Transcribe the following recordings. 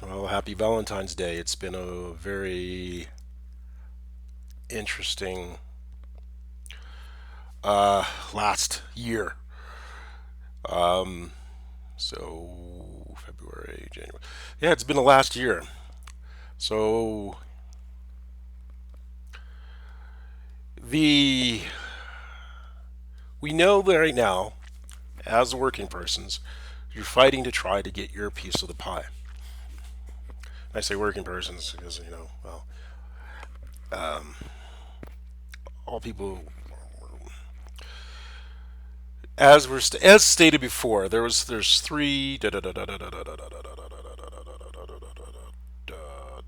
Well, happy Valentine's Day. It's been a very interesting last year. Um, so February, January. Yeah, it's been the last year. So the we know that right now, as working persons, you're fighting to try to get your piece of the pie. I say working persons because all people, as stated before, there's three.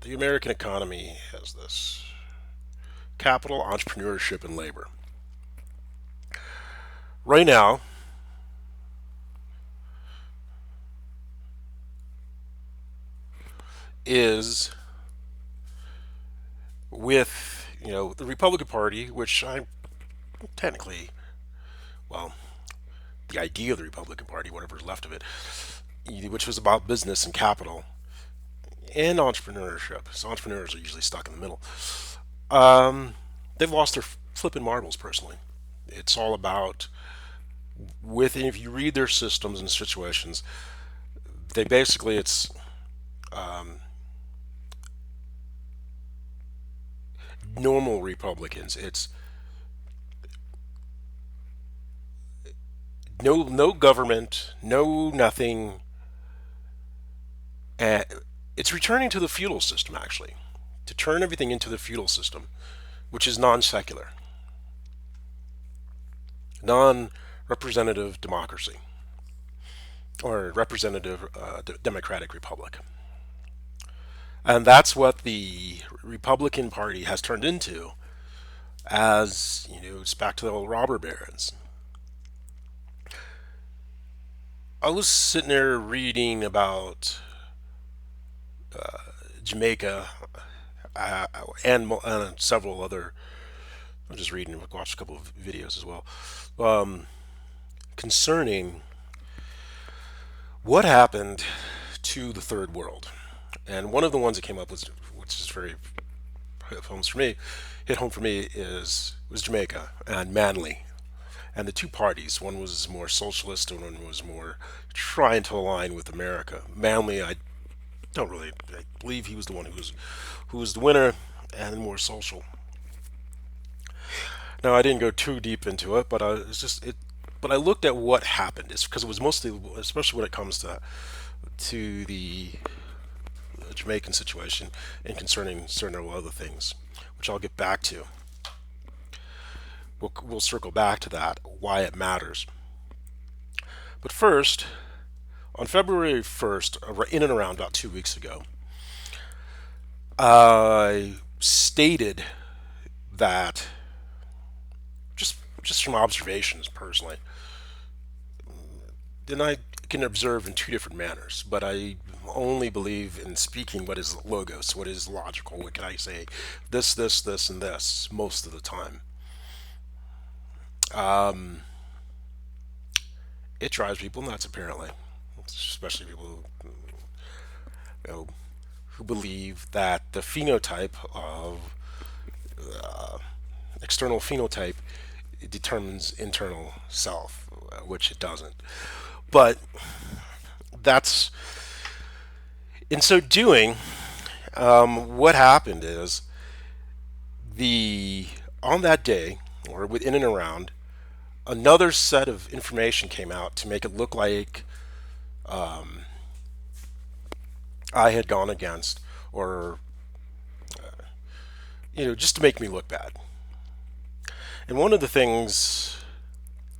The American economy has this: capital, entrepreneurship, and labor. Right now, is with the Republican Party, which I technically, well, the idea of the Republican Party, whatever's left of it, which was about business and capital and entrepreneurship. So entrepreneurs are usually stuck in the middle. Um, they've lost their flipping marbles. Personally, it's all about if you read their systems and situations, they basically it's normal Republicans. It's no government, no nothing. Uh, it's returning to the feudal system, actually, to turn everything into the feudal system, which is non-secular, non-representative democracy, or representative democratic republic. And that's what the Republican Party has turned into, as it's back to the old robber barons. I was sitting there reading about Jamaica uh, and several other. I'm just reading, watched a couple of videos as well, um, concerning what happened to the third world. And one of the ones that came up was, which is very hit home for me, was Jamaica and Manly. And the two parties, one was more socialist and one was more trying to align with America. Manly, I don't really, I believe he was the one who was the winner and more social. Now I didn't go too deep into it, but it's just it. But I looked at what happened. It's because it was mostly, especially when it comes to the Jamaican situation and concerning certain other things, which I'll get back to. We'll circle back to that, why it matters. But first, on February 1st, in and around about 2 weeks ago, I stated that just from observations personally, then I can observe in two different manners, but I only believe in speaking what is logos, what is logical. What can I say? This, and this most of the time. Um, it drives people nuts, apparently, especially people you know, who believe that the phenotype of external phenotype determines internal self, which it doesn't. But that's in so doing, what happened is the on that day or within and around another set of information came out to make it look like I had gone against, or just to make me look bad. And one of the things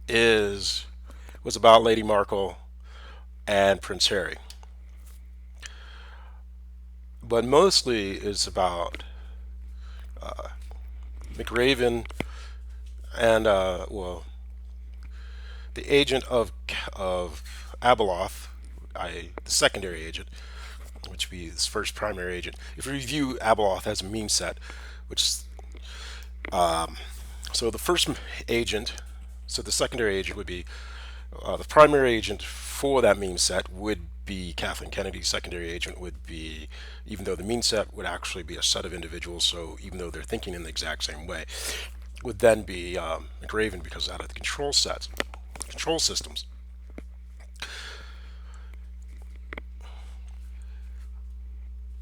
is was about Lady Markle and Prince Harry, but mostly is about McRaven and the agent of Abeloth, the secondary agent, which would be his first primary agent. If we view Abeloth as a meme set, which so the first agent, so the secondary agent would be the primary agent for that meme set would be Kathleen Kennedy's secondary agent would be, even though the mean set would actually be a set of individuals, so even though they're thinking in the exact same way, would then be McRaven because out of the control sets, control systems.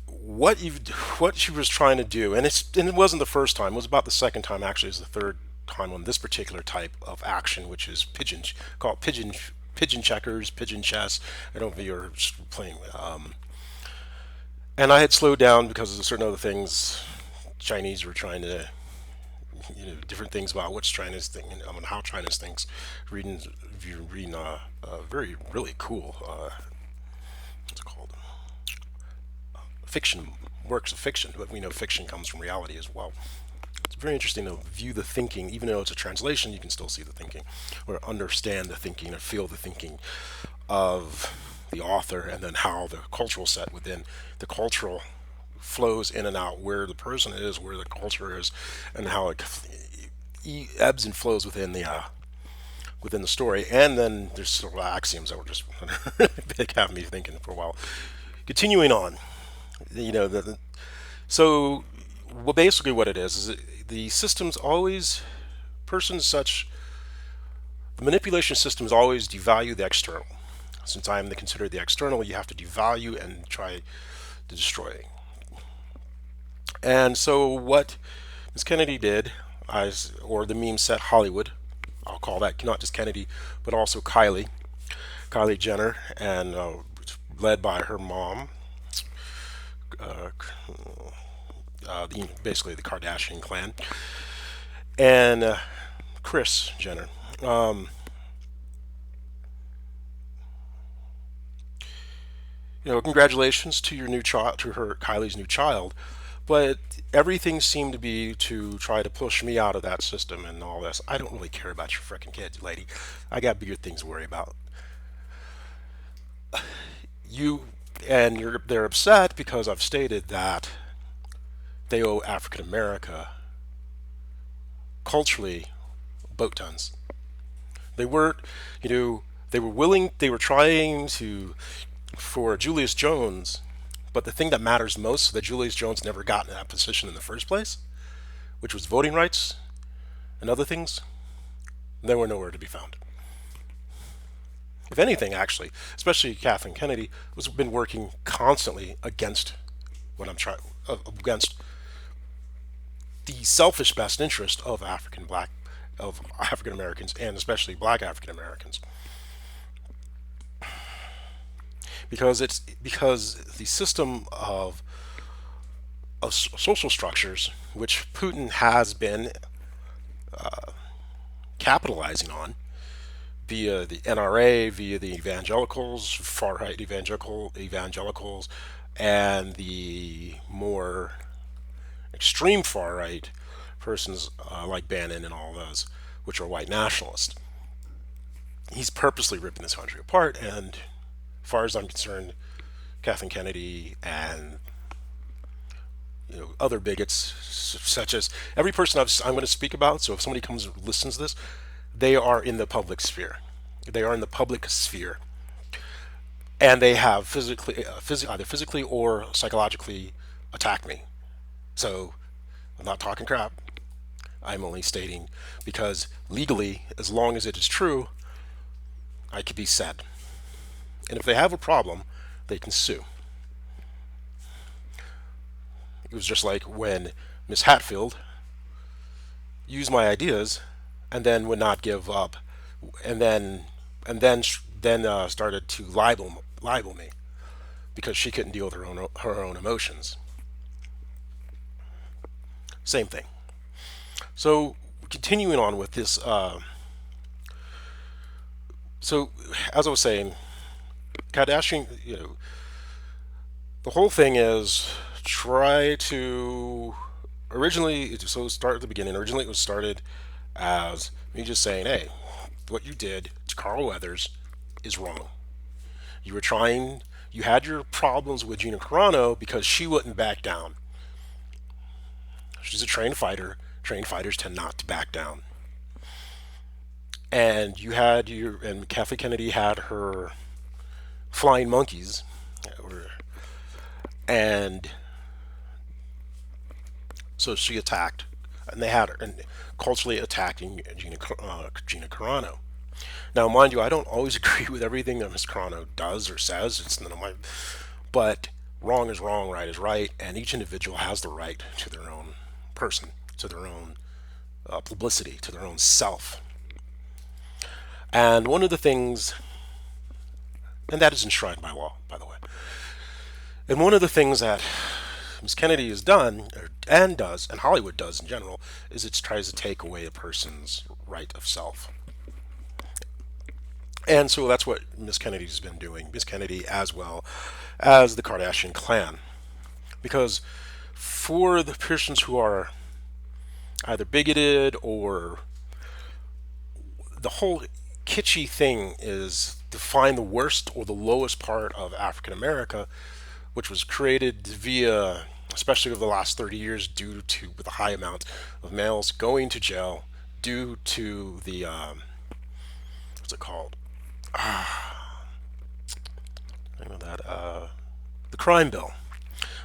What you what she was trying to do, and it wasn't the first time. It was about the second time actually. It was the third time on this particular type of action, which is called pigeon checkers, pigeon chess. I don't know if you're playing. And I had slowed down because of certain other things. Chinese were trying to, different things about what's China's thing and how China's thinks. Reading, reading very really cool. What's it called? Fiction, works of fiction, but we know fiction comes from reality as well. It's very interesting to view the thinking, even though it's a translation, you can still see the thinking, or understand the thinking, or feel the thinking of the author, and then how the cultural set within the cultural flows in and out, where the person is, where the culture is, and how it ebbs and flows within the story. And then there's sort of axioms that were just have me thinking for a while. Continuing on, so well, basically what it is the systems always persons such the manipulation systems always devalue the external. Since I am considered the external, you have to devalue and try to destroy. And so what Ms. Kennedy did, or the meme set Hollywood, I'll call that not just Kennedy, but also Kylie Jenner, and led by her mom, uh, basically the Kardashian clan, and Kris Jenner. Congratulations to your new child, to her Kylie's new child, but everything seemed to be to try to push me out of that system and all this. I don't really care about your freaking kids, lady. I got bigger things to worry about. You and they're upset because I've stated that they owe African America culturally boat tons. They weren't, they were willing, they were trying to for Julius Jones, but the thing that matters most is that Julius Jones never got in that position in the first place, which was voting rights and other things. They were nowhere to be found. If anything, actually, especially Kathleen Kennedy, has been working constantly against what I'm trying against the selfish best interest of African Americans, and especially Black African Americans, because the system of social structures which Putin has been capitalizing on via the NRA, via the evangelicals, far right evangelicals, and the more extreme far right persons like Bannon and all those, which are white nationalists. He's purposely ripping this country apart, and as far as I'm concerned, Kathleen Kennedy and other bigots, such as every person I'm going to speak about. So if somebody comes and listens to this, they are in the public sphere. They are in the public sphere, and they have either physically or psychologically attacked me. So I'm not talking crap. I'm only stating because legally, as long as it is true, I could be said. And if they have a problem, they can sue. It was just like when Miss Hatfield used my ideas and then would not give up, and then started to libel me because she couldn't deal with her own emotions. Same thing. So continuing on with this, so as I was saying, Kardashian, the whole thing is try to originally. So start at the beginning. Originally, it was started as me just saying, "Hey, what you did to Carl Weathers is wrong. You were trying. You had your problems with Gina Carano because she wouldn't back down. She's a trained fighter. Trained fighters tend not to back down. And you had and Kathleen Kennedy had her flying monkeys, and so she attacked, and they had her and culturally attacking Gina Carano. Now, mind you, I don't always agree with everything that Miss Carano does or says. It's none of my, but wrong is wrong, right is right, and each individual has the right to their own person, to their own publicity, to their own self. And one of the things, and that is enshrined by law, by the way. And one of the things that Miss Kennedy has done, and does, and Hollywood does in general, is it tries to take away a person's right of self. And so that's what Miss Kennedy's been doing. Miss Kennedy, as well as the Kardashian clan. Because for the persons who are either bigoted or the whole kitschy thing is to find the worst or the lowest part of African America, which was created via, especially over the last 30 years, due to with a high amount of males going to jail due to the what's it called? I know that the crime bill.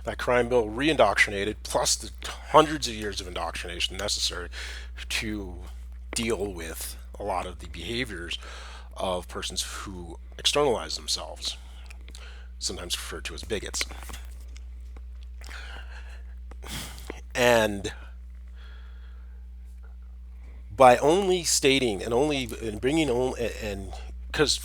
That crime bill re-indoctrinated, plus the hundreds of years of indoctrination necessary to deal with a lot of the behaviors of persons who externalize themselves, sometimes referred to as bigots. And by only stating and only and bringing on and because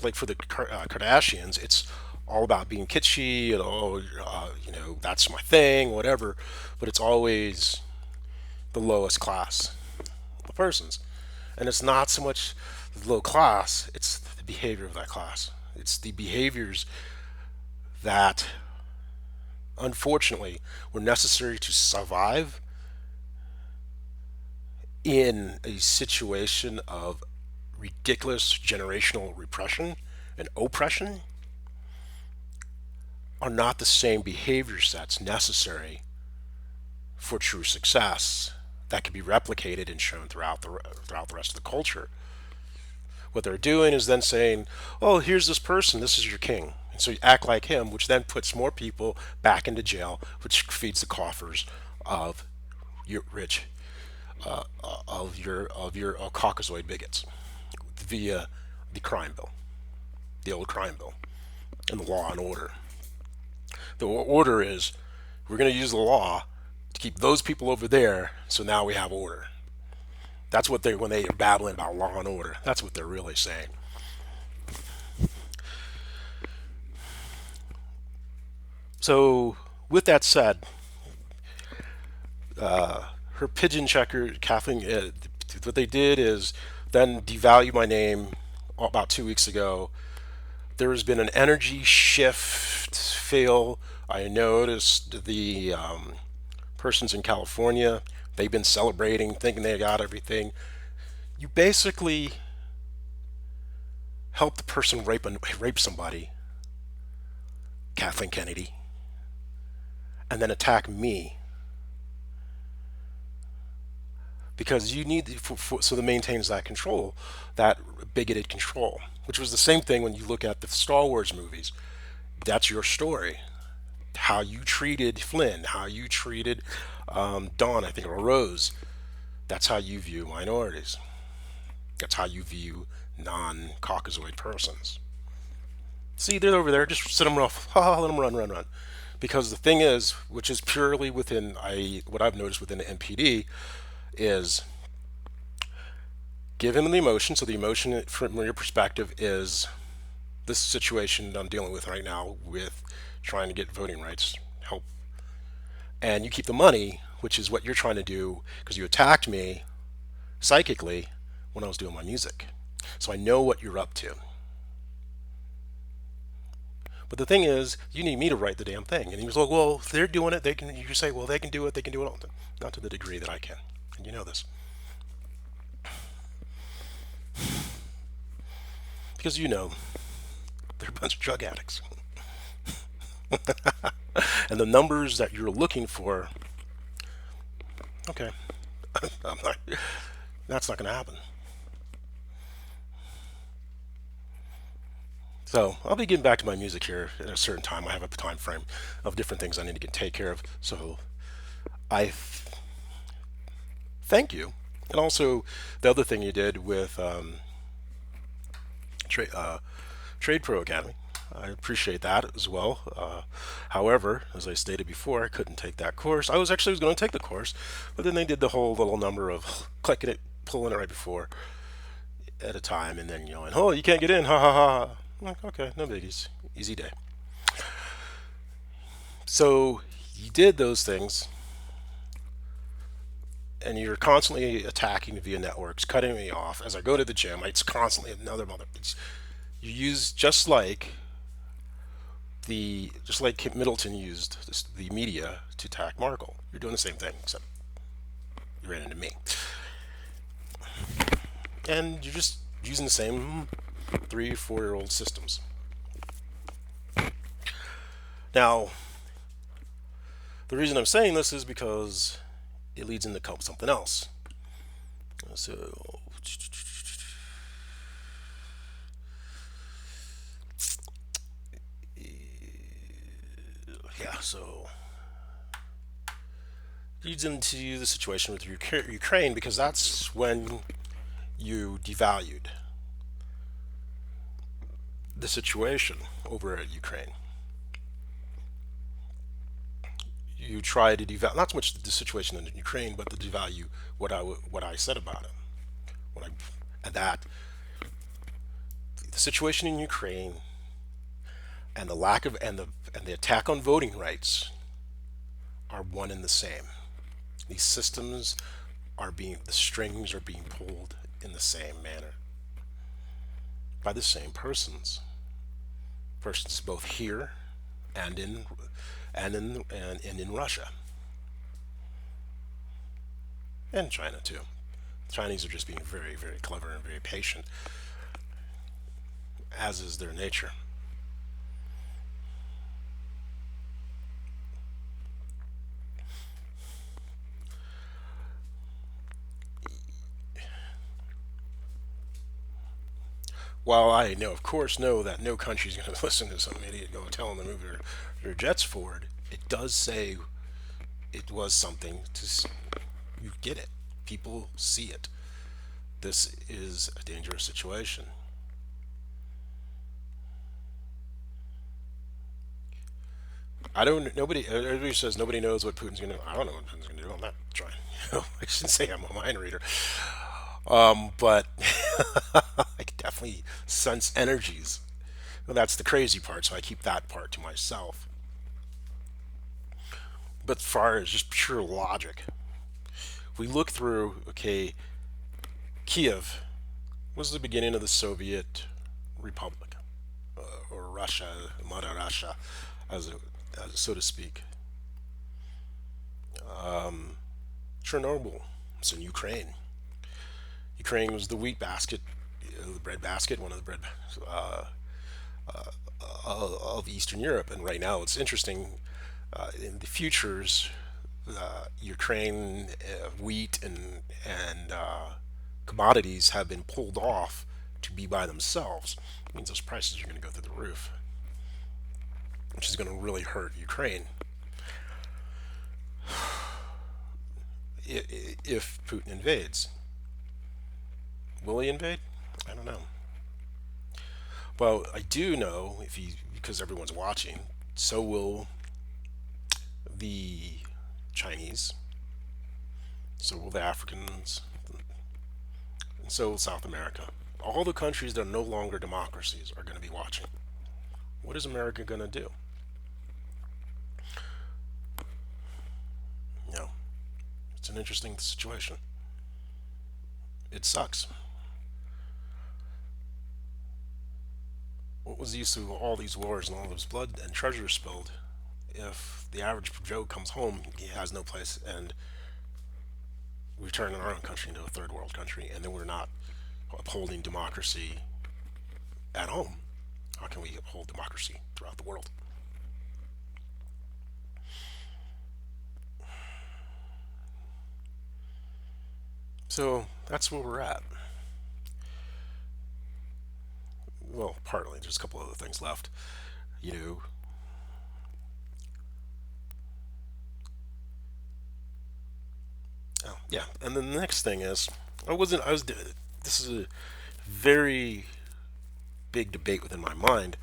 like for the Kardashians, it's all about being kitschy and that's my thing, whatever. But it's always the lowest class of persons, and it's not so much the low class; it's the behavior of that class. It's the behaviors that, unfortunately, were necessary to survive in a situation of ridiculous generational repression and oppression are not the same behavior sets necessary for true success that can be replicated and shown throughout the rest of the culture. What they're doing is then saying, "Oh, here's this person. This is your king." And so you act like him, which then puts more people back into jail, which feeds the coffers of your rich, of your Caucasoid bigots via the crime bill, the old crime bill, and the law and order. The order is we're going to use the law to keep those people over there, so now we have order. That's what they when they are babbling about law and order. That's what they're really saying. So, with that said, her pigeon checker, Kathleen, what they did is then devalue my name about 2 weeks ago. There has been an energy shift fail. I noticed the persons in California, they've been celebrating, thinking they got everything. You basically help the person rape somebody, Kathleen Kennedy, and then attack me because you need so that maintains that control, that bigoted control, which was the same thing when you look at the Star Wars movies. That's your story. How you treated Flynn, how you treated Dawn, I think, or Rose. That's how you view minorities. That's how you view non-Caucasoid persons. See, they're over there. Just sit them off. Ha, let them run, run, run. Because the thing is, which is purely within what I've noticed within the NPD, is give him the emotion. So the emotion, from your perspective, is this situation I'm dealing with right now with trying to get voting rights help, and you keep the money, which is what you're trying to do because you attacked me psychically when I was doing my music. So I know what you're up to. But the thing is, you need me to write the damn thing. And he was like, well, if they're doing it, they can. You say, well, they can do it. They can do it. Not to the degree that I can. And you know this. Because you know, they're a bunch of drug addicts. And the numbers that you're looking for, okay, that's not going to happen. So I'll be getting back to my music here at a certain time. I have a time frame of different things I need to take care of. So I thank you. And also, the other thing you did with tra- uh, Trade Pro Academy, I appreciate that as well. However, as I stated before, I couldn't take that course. I was going to take the course, but then they did the whole little number of clicking it, pulling it right before at a time, and then yelling, "Oh, you can't get in!" Ha ha ha! I'm like, okay, no biggies, easy day. So you did those things, and you're constantly attacking via networks, cutting me off. As I go to the gym, it's constantly another mother. You use just like Middleton used the media to attack Markle. You're doing the same thing, except you ran into me, and you're just using the same 3 4 year old systems. Now, the reason I'm saying this is because it leads into something else. So, yeah, so leads into the situation with Ukraine because that's when you devalued the situation over at Ukraine. You try to devalue not so much the situation in Ukraine, but to devalue what I said about it. What I and that the situation in Ukraine and the lack of and the attack on voting rights are one and the same. These systems the strings are being pulled in the same manner by the same persons both here and in Russia and China too. The Chinese are just being very very clever and very patient, as is their nature. While I know, of course, know that no country is going to listen to some idiot go tell them to move their jets forward, it does say it was something to you get it. People see it. This is a dangerous situation. I don't. Nobody. Everybody says nobody knows what Putin's going to do. I don't know what Putin's going to do. I'm not trying. I shouldn't say I'm a mind reader. But I can definitely sense energies. Well, that's the crazy part, so I keep that part to myself. But as far as just pure logic, we look through. Okay, Kiev was the beginning of the Soviet Republic, or Russia, Mother Russia, as, it, so to speak. Chernobyl was in Ukraine. Ukraine was the wheat basket, the bread basket, one of the bread uh, of Eastern Europe. And right now, it's interesting. In the futures, Ukraine wheat and commodities have been pulled off to be by themselves. It means those prices are going to go through the roof, which is going to really hurt Ukraine if Putin invades. Will he invade? I don't know. Well, I do know if he because everyone's watching, so will the Chinese, so will the Africans, and so will South America. All the countries that are no longer democracies are going to be watching. What is America going to do? You know, it's an interesting situation. It sucks. What was the use of all these wars and all this blood and treasure spilled if the average Joe comes home, he has no place, and we turn our own country into a third world country, and then we're not upholding democracy at home? How can we uphold democracy throughout the world? So that's where we're at. well, partly. There's a couple other things left. You know, oh, yeah. And then the next thing is, I wasn't. I was. This is a very big debate within my mind,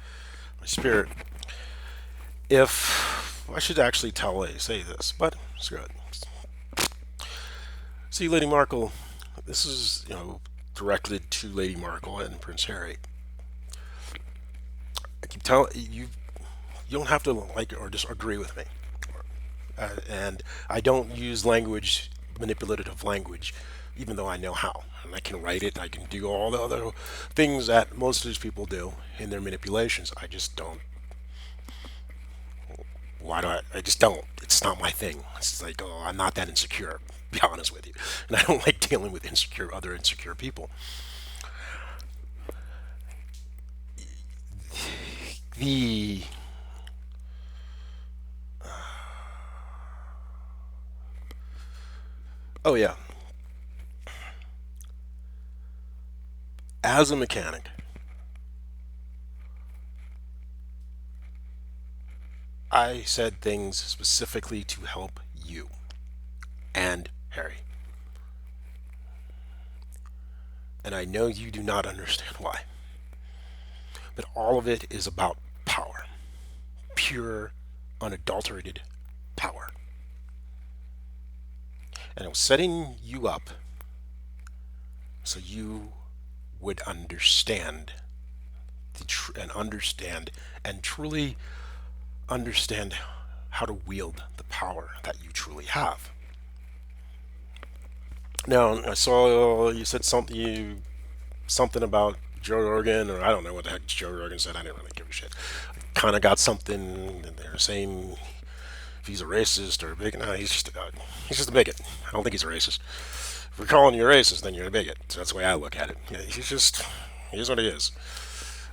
my spirit. If I should actually say this, but screw it. See, Lady Markle. This is directed to Lady Markle and Prince Harry. I keep telling you, you don't have to like or disagree with me. And I don't use manipulative language, even though I know how. And I can write it, I can do all the other things that most of these people do in their manipulations. I just don't. Why do I just don't. It's not my thing. It's like, oh, I'm not that insecure, to be honest with you. And I don't like dealing with other insecure people. The, oh yeah, as a mechanic, I said things specifically to help you and Harry. And I know you do not understand why. But all of it is about power. Pure, unadulterated power. And I was setting you up so you would understand and understand and truly understand how to wield the power that you truly have. Now, I saw you said something about Joe Rogan, or I don't know what the heck Joe Rogan said. I didn't really give a shit. Kind of got something. They're saying if he's a racist or a bigot. No, he's just a bigot. I don't think he's a racist. If we're calling you a racist, then you're a bigot. So that's the way I look at it. Yeah, he's what he is.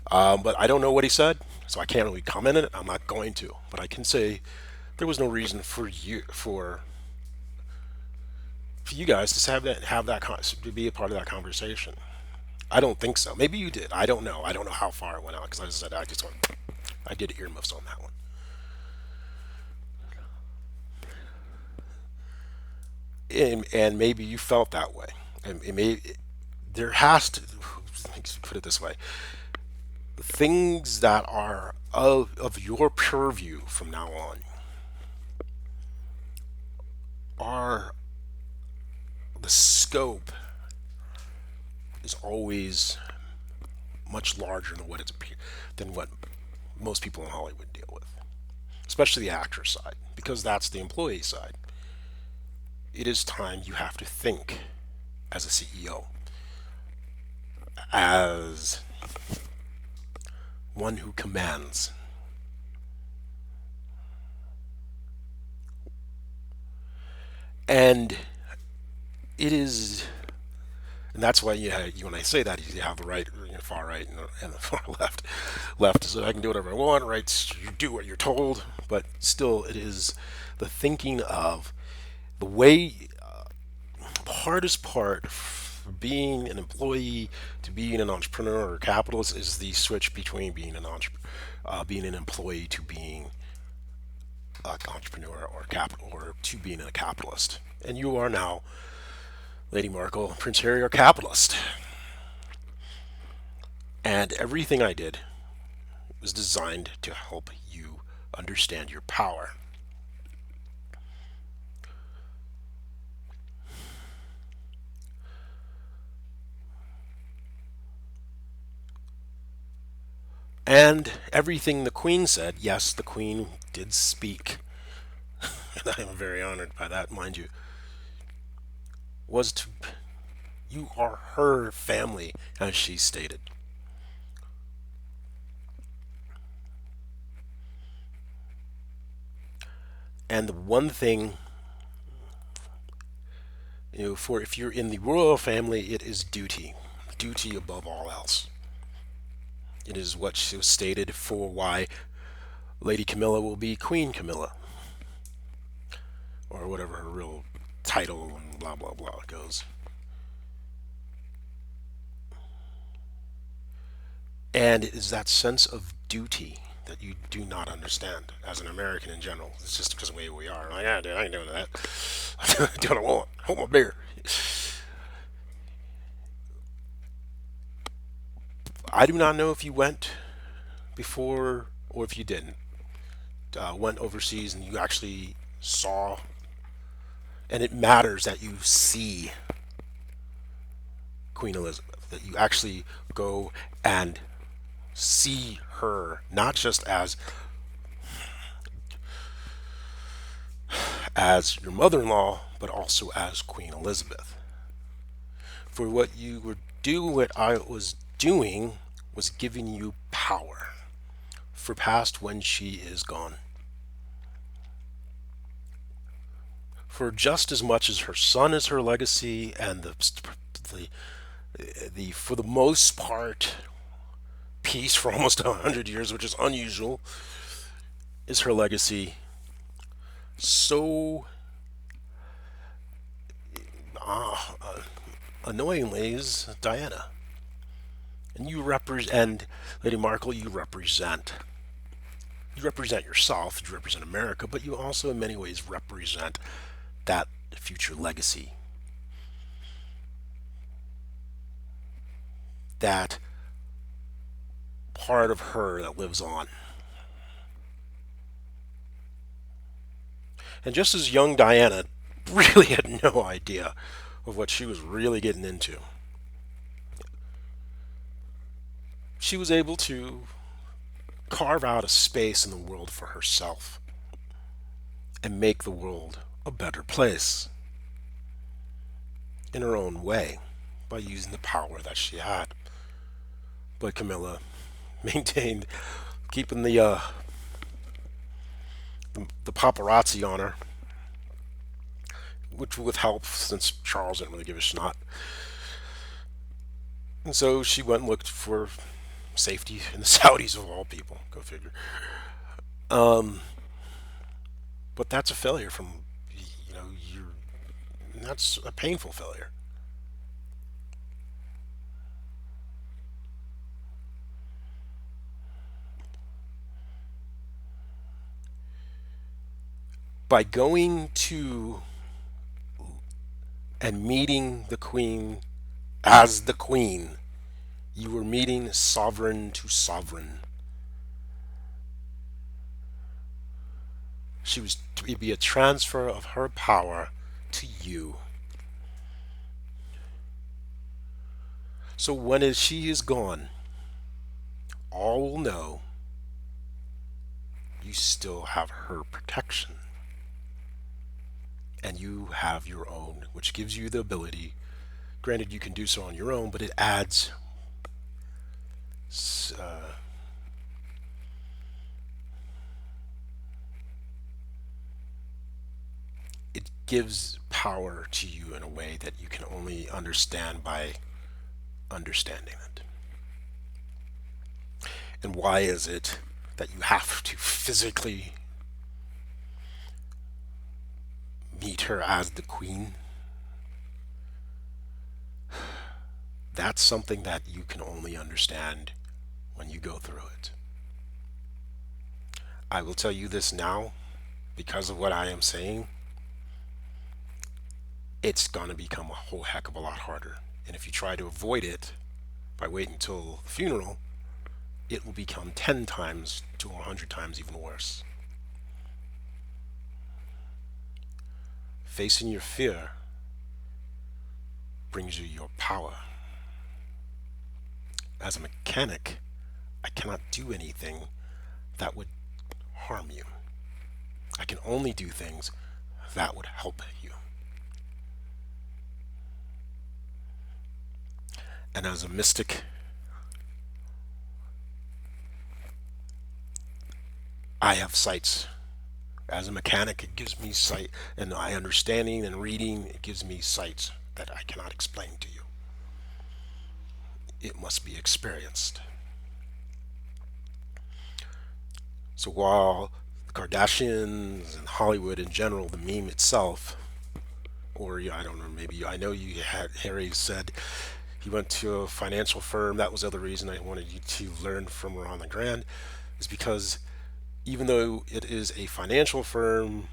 But I don't know what he said, so I can't really comment on it. I'm not going to, but I can say there was no reason for you guys to to be a part of that conversation. I don't think so. Maybe you did. I don't know. I don't know how far it went out because I said I did earmuffs on that one. And maybe you felt that way. And it may there has to let's put it this way: things that are of your purview from now on are the scope is always much larger than what most people in Hollywood deal with, especially the actor side, because that's the employee side. It is time you have to think as a CEO, as one who commands. And it is, and that's why when I say that, you have the right, far right, and the far left. Left is that I can do whatever I want. Right, you do what you're told. But still, it is the thinking of the way. The hardest part for being an employee to being an entrepreneur or capitalist is the switch between being an employee to being an entrepreneur or to being a capitalist. And you are now, Lady Markle, Prince Harry, are capitalist. And everything I did was designed to help you understand your power. And everything the Queen said, yes, the Queen did speak, and I am very honored by that, mind you, was to, you are her family, as she stated. And the one thing, for if you're in the royal family, it is duty. Duty above all else. It is what she was stated for why Lady Camilla will be Queen Camilla, or whatever her real title and blah blah blah goes. And it is that sense of duty that you do not understand as an American in general. It's just because of the way we are. Like, yeah, dude, I ain't doing that. I do what I want. Hold my beer. I do not know if you went before or if you didn't. Went overseas and you actually saw, and it matters that you see Queen Elizabeth, that you actually go and see her, not just as your mother-in-law, but also as Queen Elizabeth. For what you were doing, what I was doing, was giving you power for past when she is gone. For just as much as her son is her legacy, and the the for the most part peace for almost 100 years, which is unusual, is her legacy. So annoyingly is Diana, and you represent, and Lady Markle, you represent yourself, you represent America, but you also in many ways represent that future legacy, that part of her that lives on. And just as young Diana really had no idea of what she was really getting into, she was able to carve out a space in the world for herself and make the world a better place in her own way by using the power that she had. But Camilla maintained keeping the paparazzi on her, which with help since Charles didn't really give a snot. And so she went and looked for safety in the Saudis of all people. Go figure. But that's a failure from, you know, you're that's a painful failure. By going to and meeting the Queen as the Queen, you were meeting sovereign to sovereign. She was to be a transfer of her power to you. So when she is gone, all will know you still have her protection. And you have your own, which gives you the ability. Granted, you can do so on your own, but it adds uh, it gives power to you in a way that you can only understand by understanding it. And why is it that you have to physically meet her as the queen? That's something that you can only understand when you go through it. I will tell you this now, because of what I am saying, it's going to become a whole heck of a lot harder. And if you try to avoid it by waiting until the funeral, it will become 10 times to 100 times even worse. Facing your fear brings you your power. As a mechanic, I cannot do anything that would harm you. I can only do things that would help you. And as a mystic, I have sights. As a mechanic, it gives me sight, and my understanding and reading, it gives me sights that I cannot explain to you. It must be experienced. So while the Kardashians and Hollywood in general, the meme itself, or I don't know, maybe I know you had Harry said He went to a financial firm. That was the other reason I wanted you to learn from Ron LeGrand, is because even though it is a financial firm,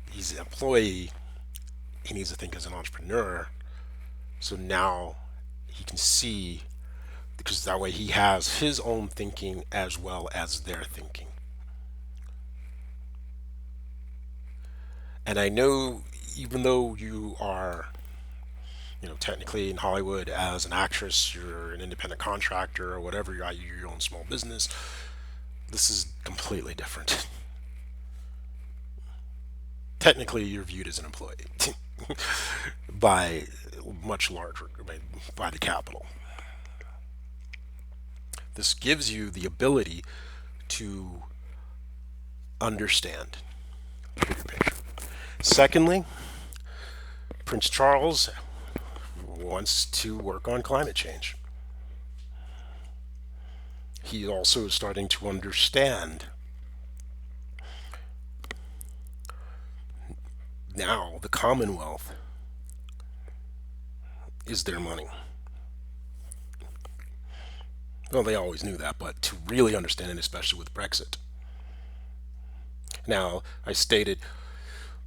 he's an employee. He needs to think as an entrepreneur. So now he can see, because that way he has his own thinking as well as their thinking. And I know, even though you are, technically in Hollywood as an actress, you're an independent contractor or whatever, you're your own small business. This is completely different. Technically, you're viewed as an employee by much larger, by the capital. This gives you the ability to understand the bigger picture. Secondly, Prince Charles wants to work on climate change. He also is starting to understand now the Commonwealth is their money. Well, they always knew that, but to really understand it, especially with Brexit. Now, I stated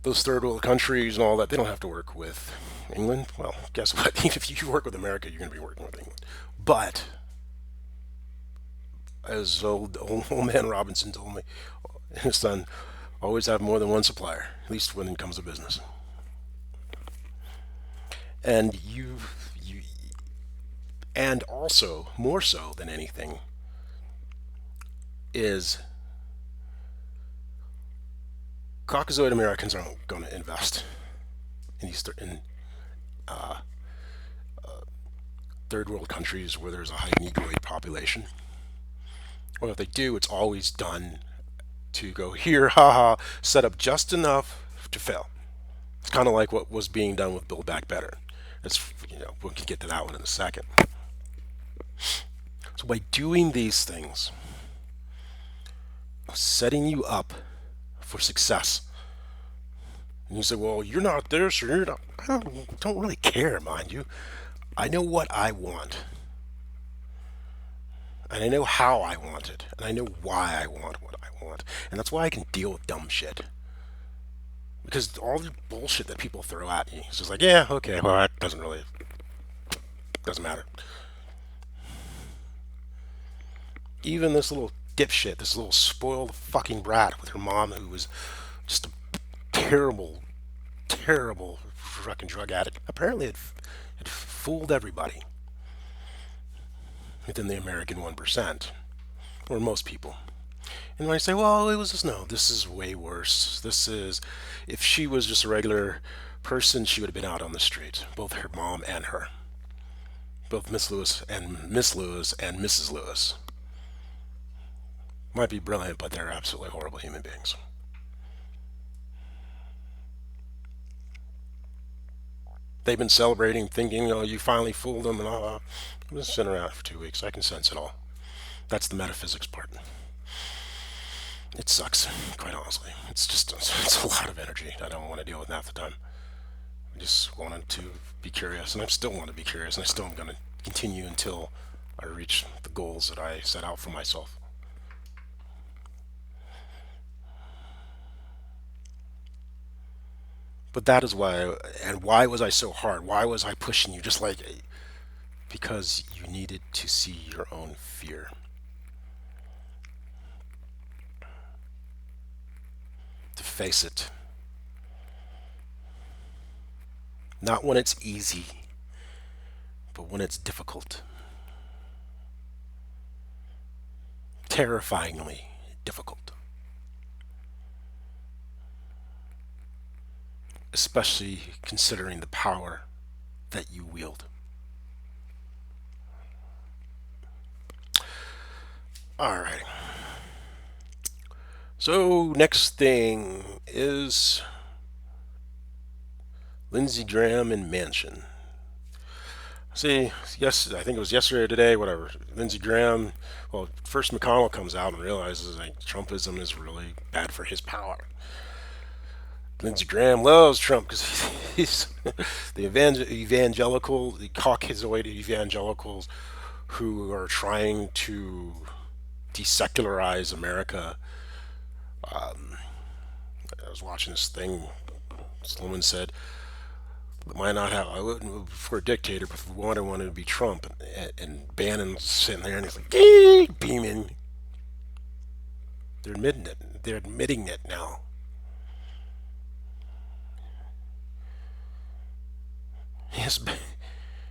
those third world countries and all that, they don't have to work with England. Well, guess what? If you work with America, you're going to be working with England. But, as old man Robinson told me, his son, always have more than one supplier, at least when it comes to business. And and also, more so than anything, is Caucasoid Americans aren't going to invest in these third world countries where there's a high Negroid population. Or if they do, it's always done to go here, haha, set up just enough to fail. It's kind of like what was being done with Build Back Better. We can get to that one in a second. So by doing these things, setting you up for success. And you say, well, you're not this or you're not. I don't really care, mind you. I know what I want. And I know how I want it. And I know why I want what I want. And that's why I can deal with dumb shit. Because all the bullshit that people throw at me is just like, yeah, okay, well, that doesn't matter. Even this little dipshit, this little spoiled fucking brat with her mom who was just a terrible, terrible fucking drug addict. Apparently it fooled everybody within the American 1%, or most people. And when I say, well, it was just, no, this is way worse. If she was just a regular person, she would have been out on the street, both her mom and her. Both Miss Lewis and Miss Lewis and Mrs. Lewis. Might be brilliant, but they're absolutely horrible human beings. They've been celebrating, thinking, oh, you finally fooled them, and I've been sitting around for 2 weeks. I can sense it all. That's the metaphysics part. It sucks, quite honestly. It's a lot of energy I don't want to deal with half the time. I just wanted to be curious, and I still want to be curious, and I still am going to continue until I reach the goals that I set out for myself. But that is why, and why was I so hard? Why was I pushing you? Just like, because you needed to see your own fear. To face it. Not when it's easy, but when it's difficult. Terrifyingly difficult. Especially considering the power that you wield. Alright. So, next thing is Lindsey Graham and Mansion. See, yes, I think it was yesterday or today, whatever. Lindsey Graham, well, first McConnell comes out and realizes like Trumpism is really bad for his power. Lindsey Graham loves Trump because he's the evangelical, the Caucasoid evangelicals who are trying to desecularize America. I was watching this thing. This woman said, "Why not have? I wouldn't vote for a dictator, but for one, I wanted to be Trump." And Bannon's sitting there and he's like, beaming. They're admitting it. They're admitting it now. He is,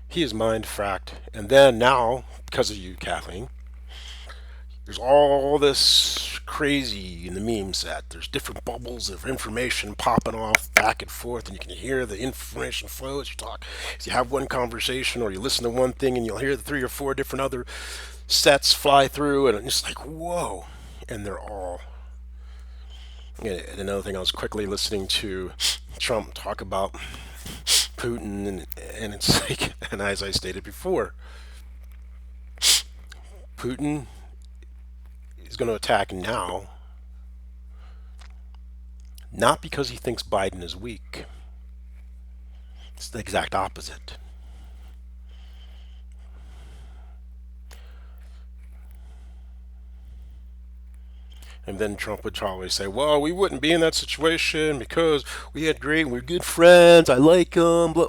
he is mind fracked. And then now, because of you, Kathleen, there's all this crazy in the meme set. There's different bubbles of information popping off back and forth, and you can hear the information flow as you talk. As you have one conversation, or you listen to one thing, and you'll hear the three or four different other sets fly through, and it's like, whoa. And they're all. And another thing, I was quickly listening to Trump talk about Putin, and it's like, and as I stated before, Putin is going to attack now, not because he thinks Biden is weak. It's the exact opposite. And then Trump would always say, "Well, we wouldn't be in that situation because we're good friends. I like them." Blah.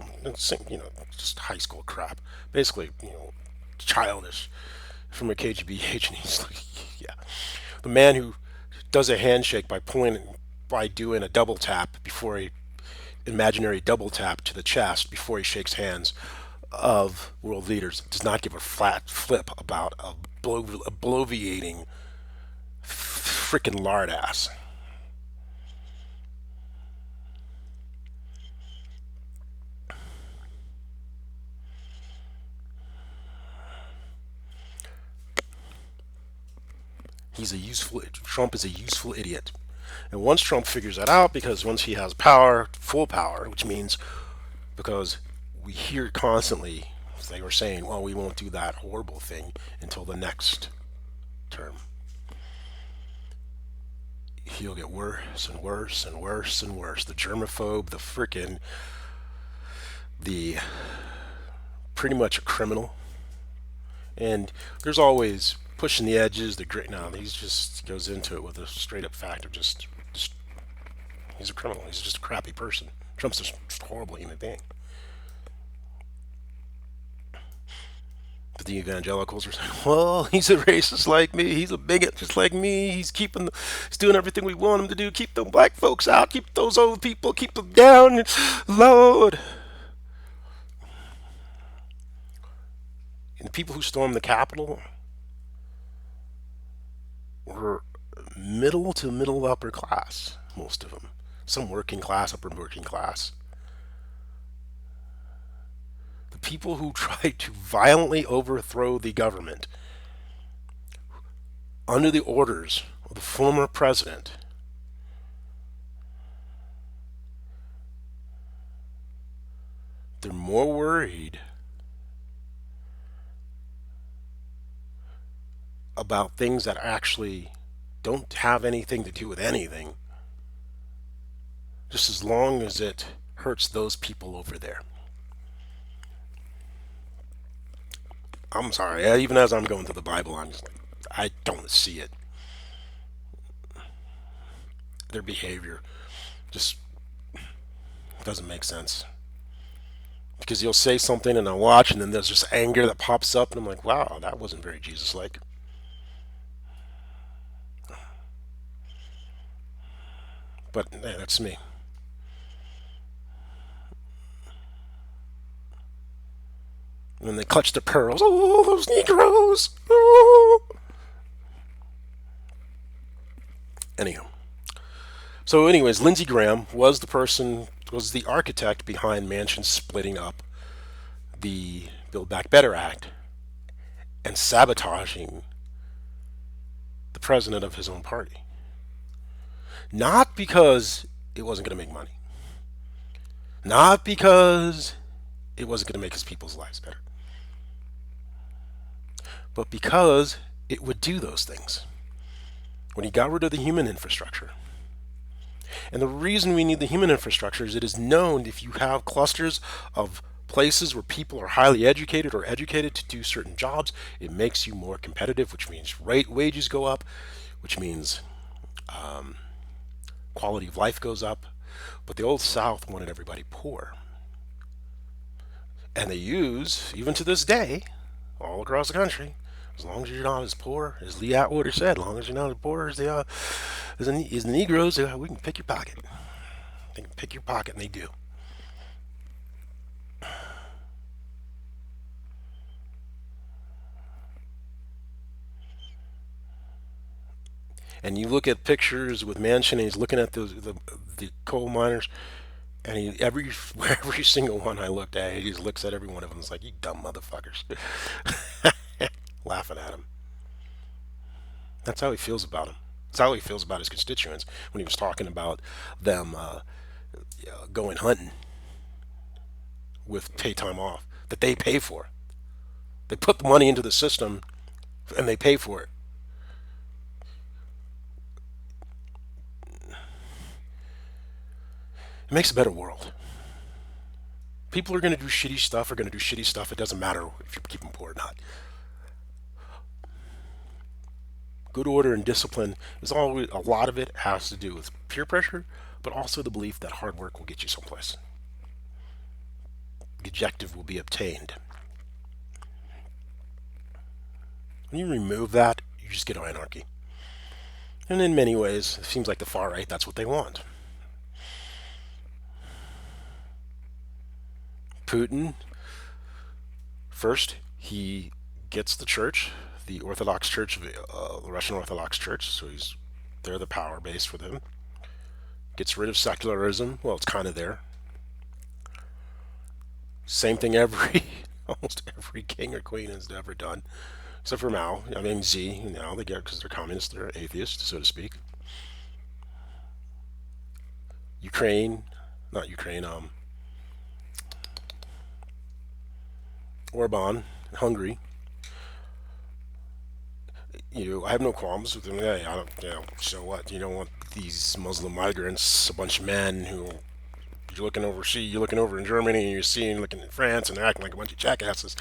Just high school crap. Basically, childish from a KGB agent. He's like, yeah, the man who does a handshake by doing a double tap before a imaginary double tap to the chest before he shakes hands of world leaders does not give a flat flip about a bloviating freaking lard ass. Trump is a useful idiot. And once Trump figures that out, because once he has power, full power, which means because we hear constantly, they were saying, well, we won't do that horrible thing until the next term. He'll get worse and worse and worse and worse. The germaphobe, the pretty much a criminal. And there's always pushing the edges, the great. No, he just goes into it with a straight up fact of just he's a criminal. He's just a crappy person. Trump's just a horrible human being. But the evangelicals are saying, well, he's a racist like me. He's a bigot just like me. He's doing everything we want him to do. Keep the black folks out. Keep those old people. Keep them down. Lord. And the people who stormed the Capitol were middle upper class, most of them. Some working class, upper working class. The people who tried to violently overthrow the government under the orders of the former president they're more worried about things that actually don't have anything to do with anything, just as long as it hurts those people over there. I'm sorry, even as I'm going through the Bible, I'm just like, I don't see it. Their behavior just doesn't make sense. Because you'll say something and I'll watch, and then there's just anger that pops up, and I'm like, wow, that wasn't very Jesus like. But hey, that's me. And then they clutch their pearls. Oh, those Negroes. Oh. Anyhow. So, anyways, Lindsey Graham was the architect behind Manchin splitting up the Build Back Better Act and sabotaging the president of his own party. Not because it wasn't going to make money. Not because it wasn't going to make his people's lives better. But because it would do those things. When he got rid of the human infrastructure, And the reason we need the human infrastructure is it is known if you have clusters of places where people are highly educated or educated to do certain jobs, it makes you more competitive, which means wages go up, which means quality of life goes up. But the old South wanted everybody poor. And they use, even to this day, all across the country, as long as you're not as poor as Lee Atwater said, as long as you're not as poor as the Negroes, we can pick your pocket. They can pick your pocket, and they do. And you look at pictures with Manchin, and he's looking at the coal miners, and every single one I looked at, he just looks at every one of them. It's like, you dumb motherfuckers, laughing at him. That's how he feels about him. That's how he feels about his constituents when he was talking about them going hunting with pay time off that they pay for. They put the money into the system and they pay for it. It makes a better world. People are going to do shitty stuff, are going to do shitty stuff. It doesn't matter if you keep them poor or not. Good order and discipline is always, a lot of it has to do with peer pressure, but also the belief that hard work will get you someplace. The objective will be obtained. When you remove that, you just get anarchy. And in many ways, it seems like the far right, that's what they want. Putin, first, he gets the church, the Orthodox Church, the Russian Orthodox Church, so they're the power base for them. Gets rid of secularism. Well, it's kind of there. Same thing almost every king or queen has ever done, except for Mao. I mean, Z. Now they get, because they're communists, they're atheists, so to speak. Ukraine, not Ukraine. Orban, Hungary. I have no qualms with them. Hey, I don't. So what? You don't want these Muslim migrants, a bunch of men who you're looking over in Germany, and you're looking in France, and they're acting like a bunch of jackasses.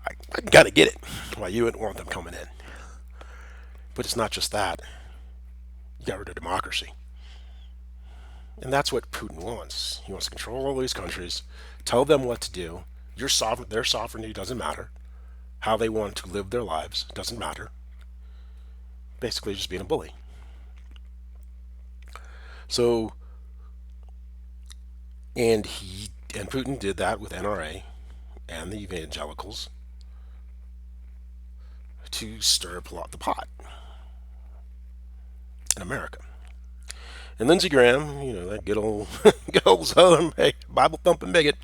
I gotta get it. Why you wouldn't want them coming in? But it's not just that. You got rid of democracy, and that's what Putin wants. He wants to control all these countries, tell them what to do. Their sovereignty doesn't matter. How they want to live their lives doesn't matter. Basically, just being a bully. So, and Putin did that with NRA and the evangelicals to stir up the pot in America. And Lindsey Graham, that good old, good old Southern Bible thumping bigot,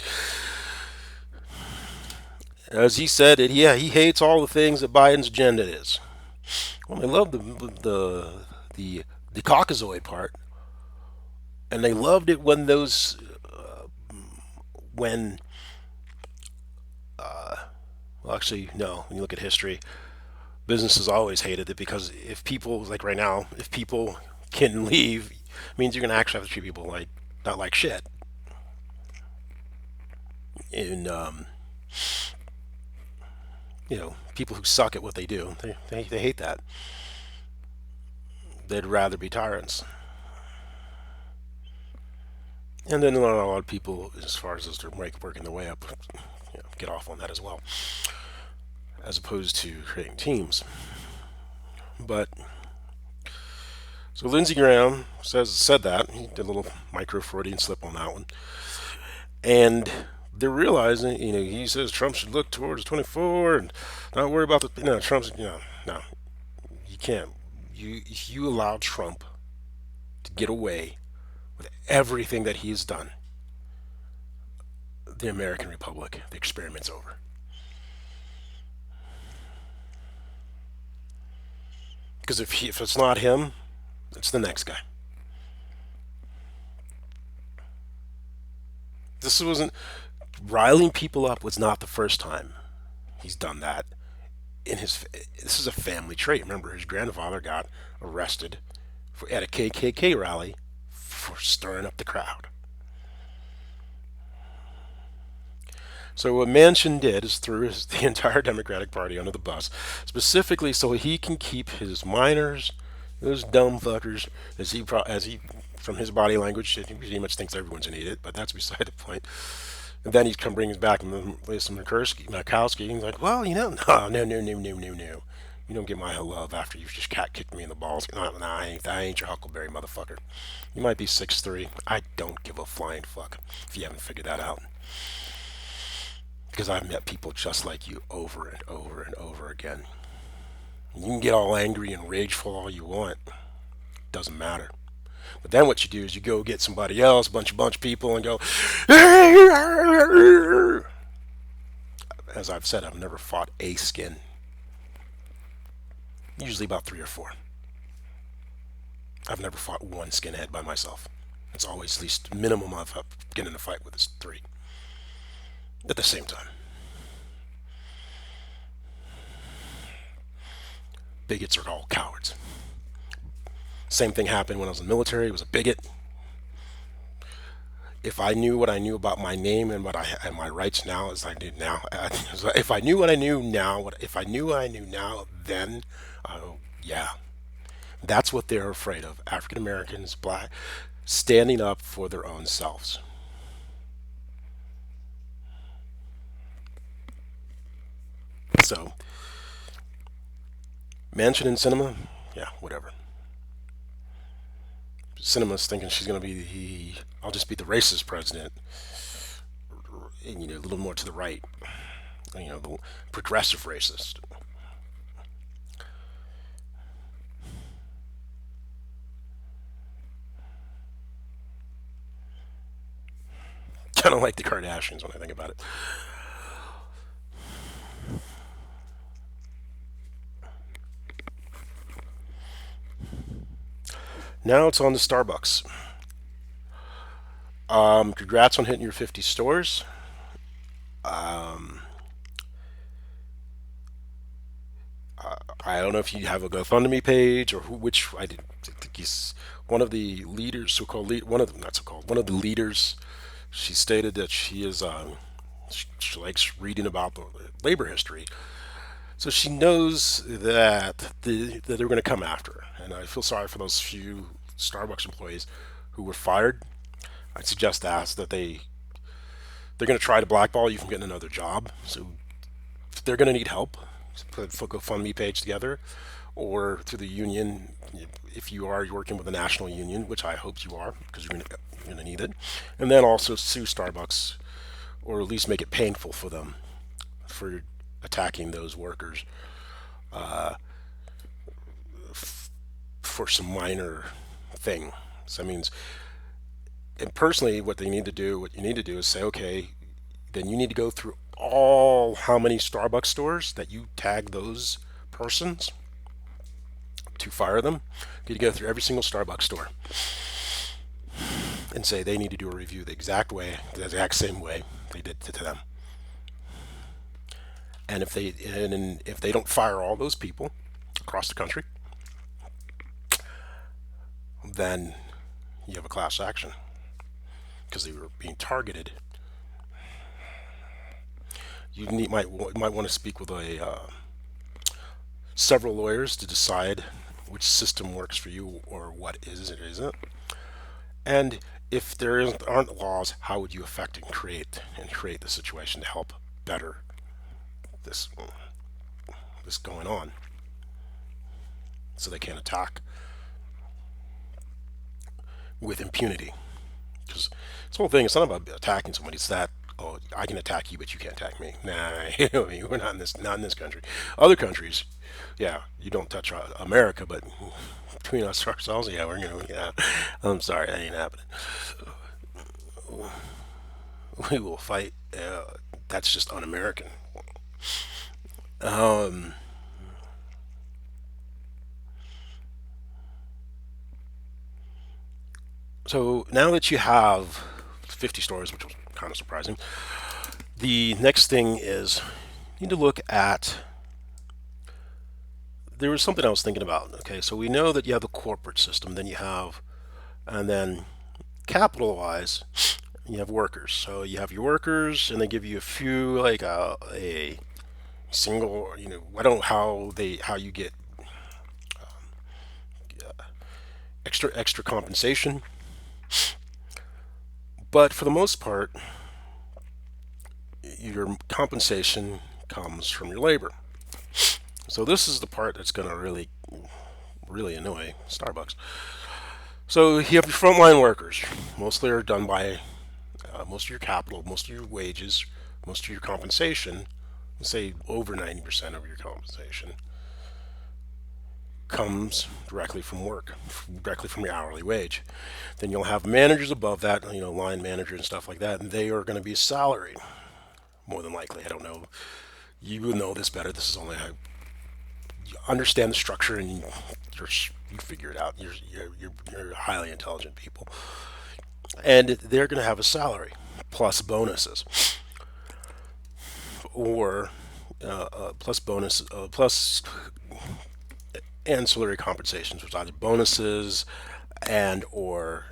as he said it, yeah, he hates all the things that Biden's agenda is. Well, they love the Caucasoid part, and they loved it when when well, actually, no. When you look at history, businesses always hated it because if people, like right now, if people can leave, it means you're going to actually have to treat people like not like shit. And people who suck at what they do, they hate that. They'd rather be tyrants. And then a lot of people, as far as they're working their way up, get off on that as well, as opposed to creating teams. But so Lindsey Graham said that he did a little micro Freudian slip on that one, and they're realizing, he says Trump should look towards 24 and not worry about Trump's, no, you can't. If you allow Trump to get away with everything that he's done, the American Republic, the experiment's over. Because if it's not him, it's the next guy. This wasn't riling people up was not the first time he's done that. This is a family trait. Remember, his grandfather got arrested at a KKK rally for stirring up the crowd. So what Manchin did is threw the entire Democratic Party under the bus, specifically so he can keep his minors, those dumb fuckers, as he from his body language, he pretty much thinks everyone's an idiot, but that's beside the point. And then he come brings back Lisa Murkowski, and he's like, well, no, no, no, no, no, no, no. You don't get my love after you've just cat kicked me in the balls. No, no, I ain't your Huckleberry motherfucker. You might be 6'3". I don't give a flying fuck if you haven't figured that out. Because I've met people just like you over and over and over again. You can get all angry and rageful all you want. Doesn't matter. But then what you do is you go get somebody else, bunch of people, and go. As I've said, I've never fought a skin. Usually about 3 or 4. I've never fought one skinhead by myself. It's always at least minimum I've getting in a fight with is 3. At the same time. Bigots are all cowards. Same thing happened when I was in the military. It was a bigot. If I knew what I knew about my name and my rights now as I do now, if I knew what I knew now, if I knew what I knew now, then, yeah, that's what they're afraid of. African Americans, black, standing up for their own selves. So, Manchin in cinema, yeah, whatever. Cinema's thinking she's going to be I'll just be the racist president, and, a little more to the right, the progressive racist. Kind of like the Kardashians when I think about it. Now it's on to Starbucks. Congrats on hitting your 50 stores. Um, I don't know if you have a GoFundMe page or which I think he's one of the leaders, so-called one of them, not so-called, one of the leaders. She stated that she likes reading about the labor history, so she knows that they're going to come after her. And I feel sorry for those few Starbucks employees who were fired. I suggest that they're going to try to blackball you from getting another job. So they're going to need help. Put a GoFundMe page together, or through the union if you are working with a national union, which I hope you are, because you're going to need it. And then also sue Starbucks, or at least make it painful for them for attacking those workers for some minor thing. So that means, and personally, what you need to do is say, okay, then you need to go through all how many Starbucks stores that you tag those persons to fire them. You need to go through every single Starbucks store and say they need to do a review the exact same way they did to them. And if they don't fire all those people across the country, then you have a class action because they were being targeted. You might want to speak with several lawyers to decide which system works for you or what is and isn't. And if aren't laws, how would you affect and create the situation to help better this going on, so they can't attack with impunity? Because this whole thing, it's not about attacking somebody. It's that, oh, I can attack you, but you can't attack me. Nah, we're not in this country. Other countries, yeah, you don't touch America, but between us ourselves, yeah, we're gonna. Yeah, I'm sorry, that ain't happening. We will fight. That's just un-American. Um, so now that you have 50 stores, which was kind of surprising, the next thing is you need to look at. There was something I was thinking about. Okay, so we know that you have the corporate system, then you have, and then capital-wise, you have workers. So you have your workers, and they give you a few, like a single. I don't know how you get extra compensation, but for the most part, your compensation comes from your labor. So this is the part that's going to really annoy Starbucks. So you have your frontline workers. Mostly are done by most of your capital, most of your wages, most of your compensation. Say over 90% of your compensation comes directly from work, directly from your hourly wage. Then you'll have managers above that, line manager and stuff like that, and they are going to be salaried, more than likely. I don't know. You will know this better. This is only how you understand the structure, and you figure it out. You're highly intelligent people, and they're going to have a salary plus bonuses, or plus bonus plus ancillary compensations, which are either bonuses and or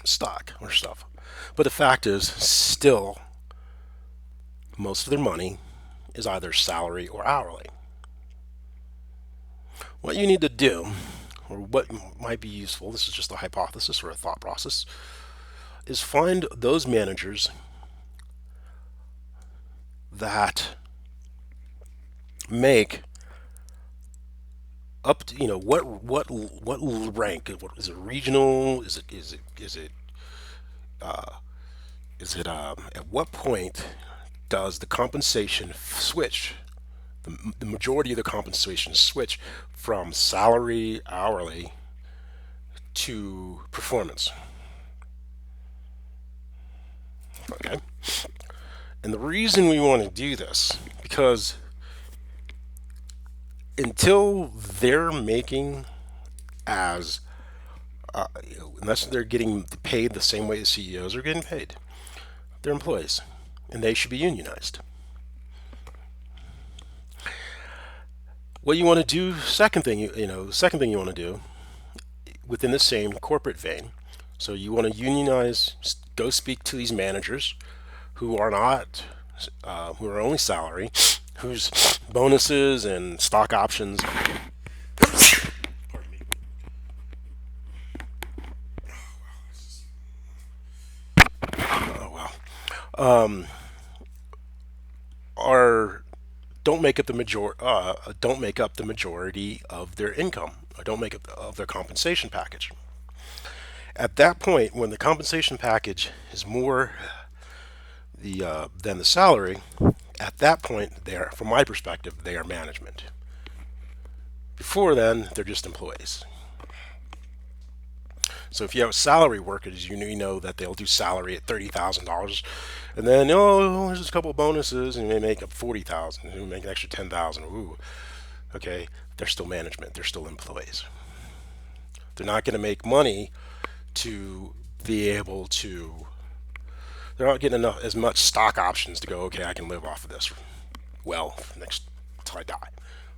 stock or stuff. But the fact is, still, most of their money is either salary or hourly. What you need to do, or what might be useful, this is just a hypothesis or a thought process, is find those managers that make up to, what rank? What is it? Regional? Is it at what point does the compensation switch? The majority of the compensation switch from salary hourly to performance. Okay. And the reason we want to do this, because until they're making as unless they're getting paid the same way the CEOs are getting paid, they're employees, and they should be unionized. What you want to do, the second thing you want to do within the same corporate vein. So you want to unionize, go speak to these managers who are not, who are only salary, whose bonuses and stock options. Oh wow. Are don't make up the majority of their income. Don't make up of their compensation package. At that point, when the compensation package is more than the salary, at that point, they are, from my perspective, they are management. Before then, they're just employees. So if you have salary workers, you know that they'll do salary at $30,000, and then there's a couple of bonuses, and they make up 40,000, and they make an extra 10,000. Ooh, okay, they're still management. They're still employees. They're not going to make money to be able to. They're not getting enough as much stock options to go. Okay, I can live off of this well next till I die,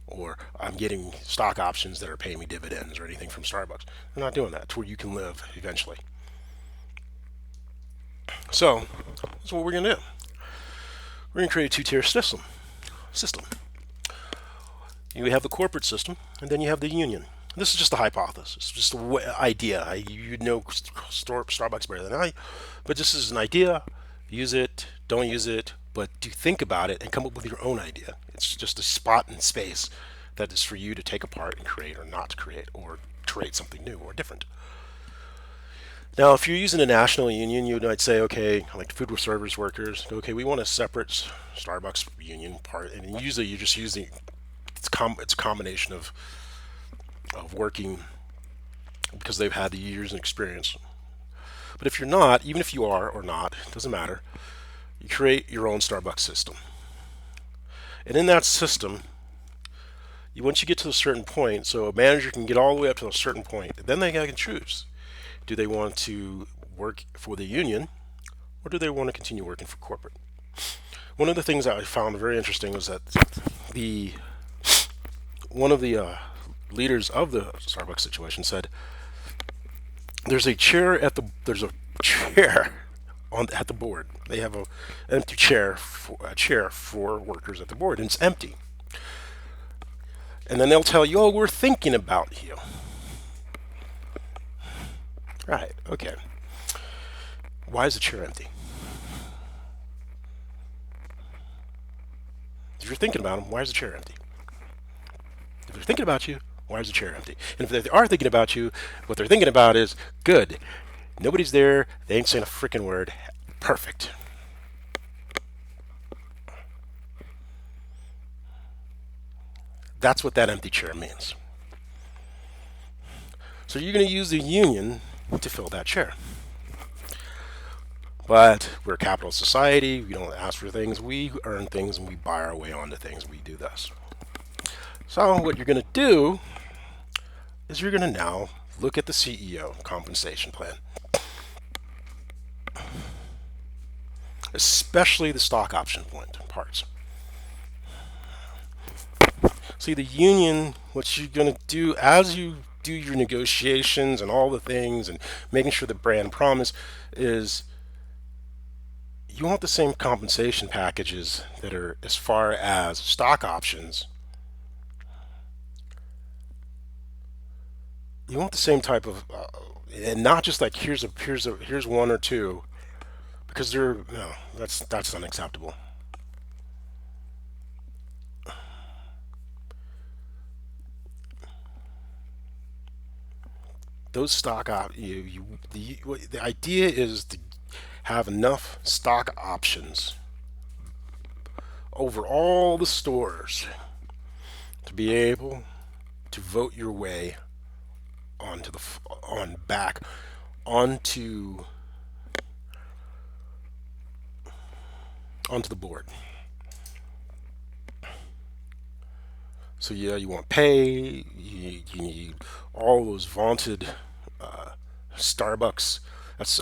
or I'm getting stock options that are paying me dividends or anything from Starbucks. They're not doing that. It's where you can live eventually. So that's what we're going to do. We're going to create a two-tier system. You have the corporate system, and then you have the union. This is just a hypothesis. It's just an idea. You know Starbucks better than I, but this is an idea. Use it, don't use it, but do think about it and come up with your own idea. It's just a spot in space that is for you to take apart and create or not to create, or create something new or different. Now, if you're using a national union, you might say, okay, like food service workers, okay, we want a separate Starbucks union part, and usually you're just using it's a combination of working because they've had the years and experience. But if you're not, even if you are or not, it doesn't matter. You create your own Starbucks system, and in that system, once you get to a certain point, so a manager can get all the way up to a certain point, then they can choose. Do they want to work for the union, or do they want to continue working for corporate? One of the things that I found very interesting was that one of the leaders of the Starbucks situation said, there's a chair on at the board. They have an empty chair for workers at the board, and it's empty. And then they'll tell you, "Oh, we're thinking about you." Right? Okay. Why is the chair empty? If you're thinking about them, why is the chair empty? If they're thinking about you, why is the chair empty? And if they are thinking about you, what they're thinking about is good. Nobody's there. They ain't saying a freaking word. Perfect. That's what that empty chair means. So you're going to use the union to fill that chair. But we're a capitalist society. We don't ask for things. We earn things and we buy our way onto things. We do this. So what you're going to do is you're going to now look at the CEO compensation plan, especially the stock option parts. See, the union, what you're going to do as you do your negotiations and all the things and making sure the brand promise is you want the same compensation packages that are as far as stock options. You want the same type of, and not just like here's one or two, because they're no, that's unacceptable. Those stock op the idea is to have enough stock options over all the stores to be able to vote your way onto the on back onto onto the board. So yeah, you want pay. You need all those vaunted Starbucks. That's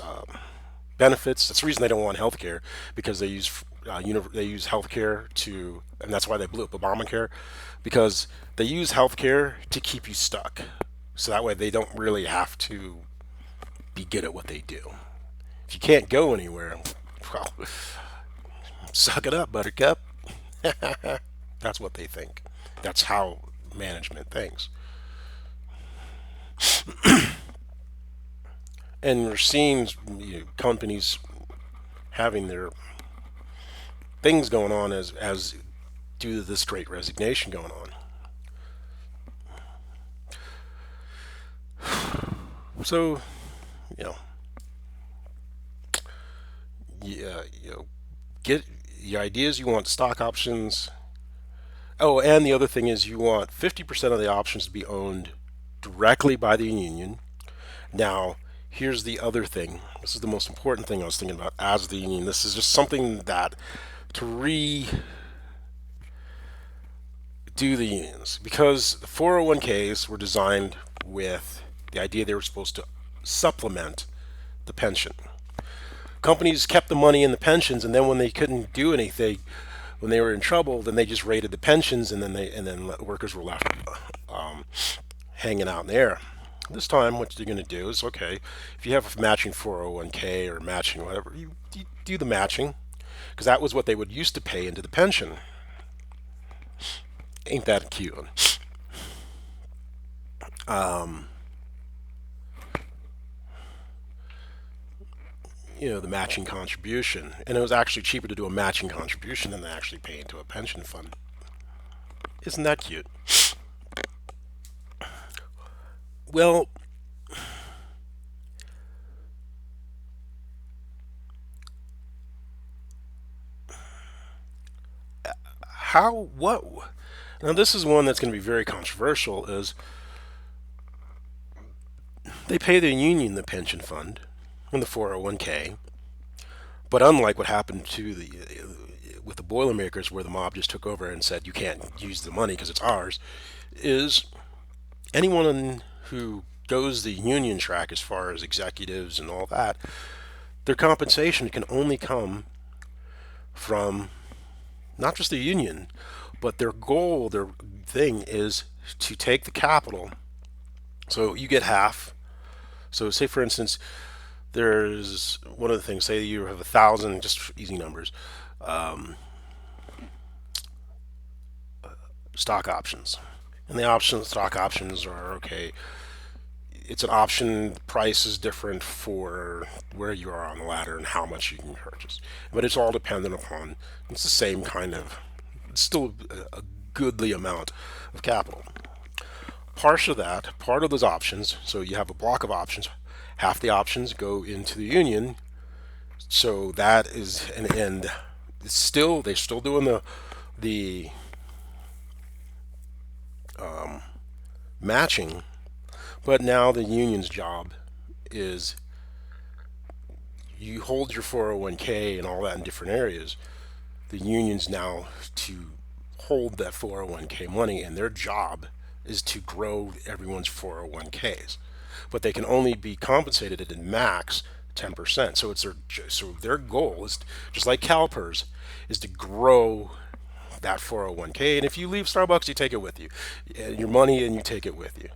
benefits. That's the reason they don't want healthcare because they use healthcare to, and that's why they blew up Obamacare, because they use healthcare to keep you stuck. So that way they don't really have to be good at what they do. If you can't go anywhere, well, suck it up, Buttercup. That's what they think. That's how management thinks. And we're seeing companies having their things going on as due to this great resignation going on. So, you know, yeah, get the ideas. You want stock options. Oh, and the other thing is you want 50% of the options to be owned directly by the union. Now, here's the other thing. This is the most important thing I was thinking about as the union. This is just something that to redo the unions because the 401ks were designed with the idea they were supposed to supplement the pension. Companies kept the money in the pensions, and then when they couldn't do anything, when they were in trouble, then they just raided the pensions, and then workers were left um, hanging out in the air. This time, what you're going to do is okay. If you have a matching 401k or matching whatever, you do the matching because that was what they would used to pay into the pension. Ain't that cute? Um, the matching contribution, and it was actually cheaper to do a matching contribution than to actually pay into a pension fund. Isn't that cute? Well, how what now this is one that's going to be very controversial is they pay the union the pension fund and the 401k, but unlike what happened to the with the Boilermakers where the mob just took over and said you can't use the money because it's ours, is anyone who goes the union track as far as executives and all that, their compensation can only come from not just the union, but their goal, their thing is to take the capital. So you get half, So, say for instance, there's one of the things. Say you have 1,000, just easy numbers, stock options, and the stock options are okay. It's an option. The price is different for where you are on the ladder and how much you can purchase, but it's all dependent upon. It's the same kind of. It's still a goodly amount of capital. Part of those options, so you have a block of options, half the options go into the union, so that is an end. It's still they're still doing the matching, but now the union's job is you hold your 401k and all that in different areas. The union's now to hold that 401k money, and their job is to grow everyone's 401ks. But they can only be compensated at a max 10%. So their goal is just like CalPERS is to grow that 401k. And if you leave Starbucks, you take it with you, your money, and you take it with you.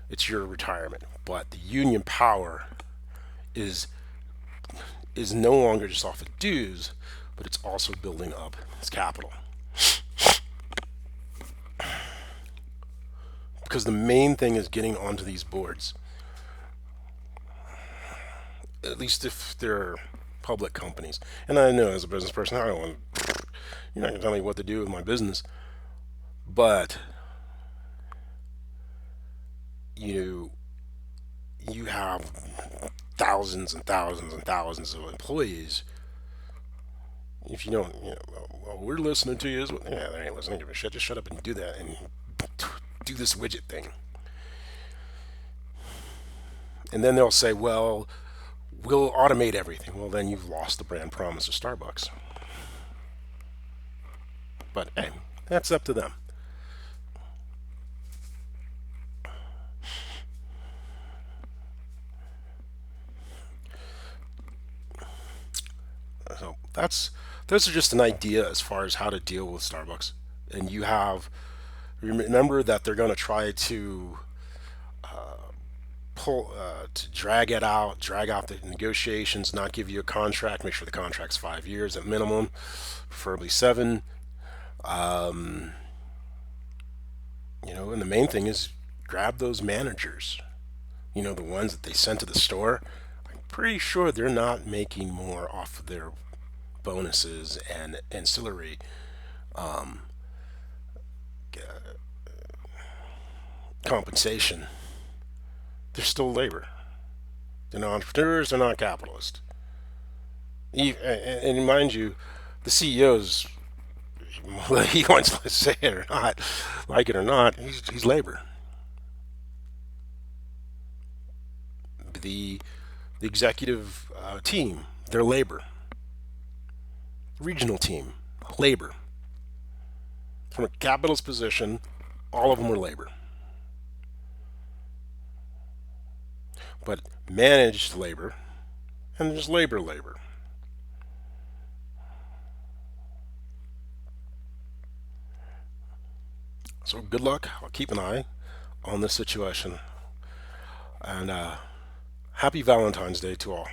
It's your retirement. But the union power is is no longer just off of dues, but it's also building up its capital. Because the main thing is getting onto these boards. At least if they're public companies. And I know as a business person, I don't want you're not gonna tell me what to do with my business. But you you have thousands and thousands and thousands of employees. If you don't, well, we're listening to you. Yeah, they ain't listening. Give a shit. Just shut up and do that and do this widget thing. And then they'll say, well, we'll automate everything. Well, then you've lost the brand promise of Starbucks. But hey, that's up to them. So that's those are just an idea as far as how to deal with Starbucks. And you have remember that they're going to try to to drag out the negotiations, not give you a contract. Make sure the contract's 5 years at minimum, preferably 7. And the main thing is grab those managers. The ones that they sent to the store. I'm pretty sure they're not making more off of their bonuses and ancillary compensation. They're still labor. They're not entrepreneurs. They're not capitalists. And mind you, the CEOs, whether he wants to say it or not, like it or not, he's labor. The the executive team, they're labor. Regional team, labor. From a capitalist position, all of them are labor. But managed labor, and there's labor. So good luck. I'll keep an eye on this situation. And happy Valentine's Day to all.